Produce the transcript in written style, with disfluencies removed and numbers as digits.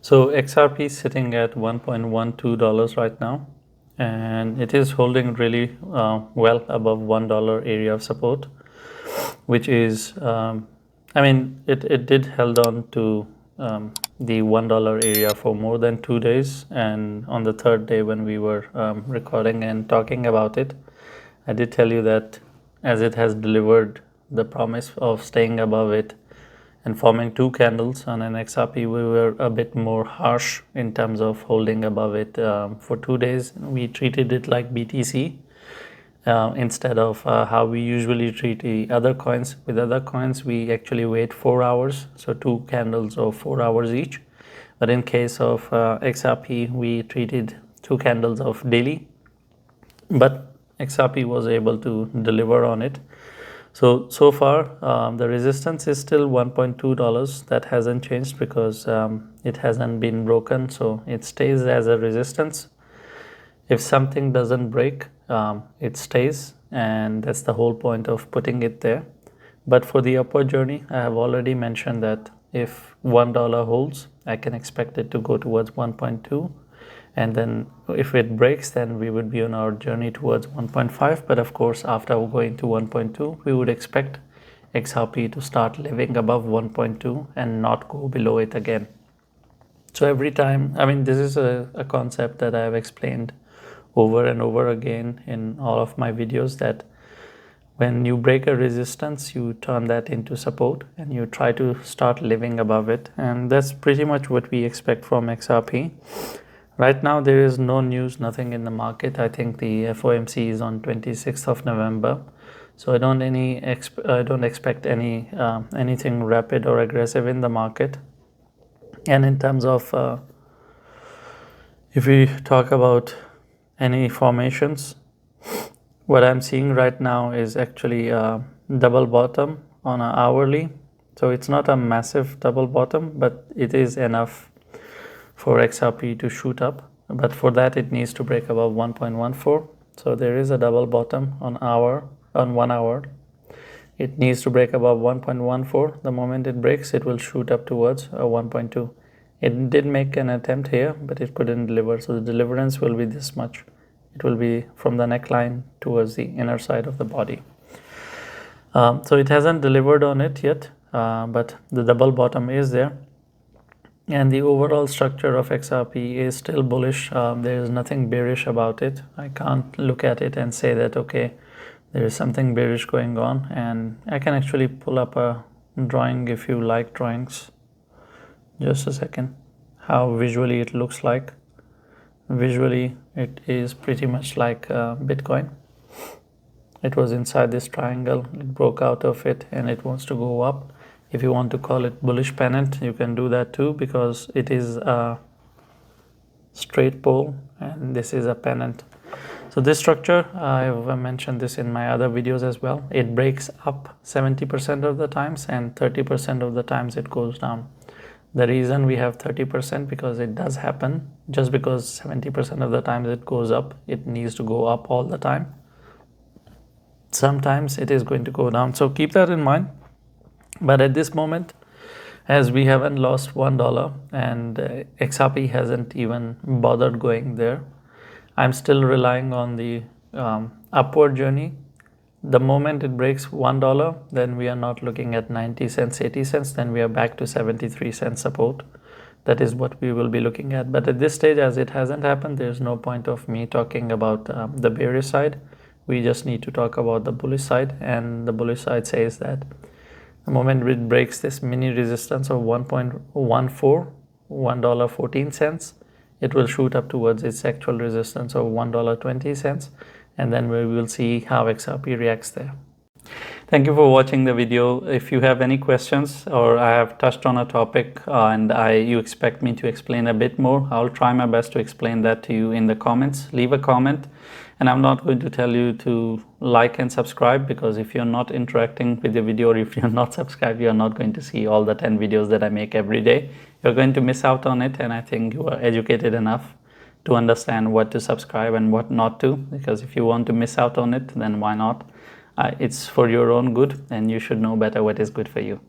So XRP is sitting at $1.12 right now, and it is holding really well above $1 area of support, which is it did held on to the $1 area for more than 2 days, and on the third day when we were recording and talking about it, I did tell you that as it has delivered the promise of staying above it and forming two candles on an XRP, we were a bit more harsh in terms of holding above it for 2 days. We treated it like BTC instead of how we usually treat the other coins. With other coins, we actually wait 4 hours, so 2 candles of 4 hours each. But in case of XRP, we treated 2 candles of daily. But XRP was able to deliver on it. So far, the resistance is still $1.2. That hasn't changed because it hasn't been broken. So it stays as a resistance. If something doesn't break, it stays. And that's the whole point of putting it there. But for the upward journey, I have already mentioned that if $1 holds, I can expect it to go towards 1.2. And then if it breaks, then we would be on our journey towards 1.5. But of course, after going to 1.2, we would expect XRP to start living above 1.2 and not go below it again. So every time, this is a concept that I have explained over and over again in all of my videos, that when you break a resistance, you turn that into support and you try to start living above it. And that's pretty much what we expect from XRP. Right now, there is no news, nothing in the market. I think the FOMC is on 26th of November. So I don't expect anything rapid or aggressive in the market. And in terms of, if we talk about any formations, what I'm seeing right now is actually a double bottom on an hourly. So it's not a massive double bottom, but it is enough for XRP to shoot up. But for that, it needs to break above 1.14. So there is a double bottom on 1 hour. It needs to break above 1.14. The moment it breaks, it will shoot up towards 1.2. It did make an attempt here, but it couldn't deliver. So the deliverance will be this much. It will be from the neckline towards the inner side of the body. So it hasn't delivered on it yet, but the double bottom is there. And the overall structure of XRP is still bullish. There is nothing bearish about it. I can't look at it and say that, okay, there is something bearish going on. And I can actually pull up a drawing if you like drawings. Just a second. How visually it looks like. Visually, it is pretty much like Bitcoin. It was inside this triangle. It broke out of it and it wants to go up. If you want to call it bullish pennant, you can do that too, because it is a straight pole and this is a pennant. So this structure, I've mentioned this in my other videos as well. It breaks up 70% of the times and 30% of the times it goes down. The reason we have 30% because it does happen. Just because 70% of the times it goes up, it needs to go up all the time. Sometimes it is going to go down. So keep that in mind. But at this moment, as we haven't lost $1 and XRP hasn't even bothered going there, I'm still relying on the upward journey. The moment it breaks $1, then we are not looking at 90 cents, 80 cents, then we are back to 73 cents support. That is what we will be looking at. But at this stage, as it hasn't happened, there's no point of me talking about the bearish side. We just need to talk about the bullish side. And the bullish side says that the moment it breaks this mini resistance of 1.14, $1.14, it will shoot up towards its actual resistance of $1.20, and then we will see how XRP reacts there. Thank you for watching the video. If you have any questions or I have touched on a topic and you expect me to explain a bit more, I'll try my best to explain that to you in the comments. Leave a comment. And I'm not going to tell you to like and subscribe, because if you're not interacting with the video or if you're not subscribed, you're not going to see all the 10 videos that I make every day. You're going to miss out on it, and I think you are educated enough to understand what to subscribe and what not to, because if you want to miss out on it, then why not? It's for your own good, and you should know better what is good for you.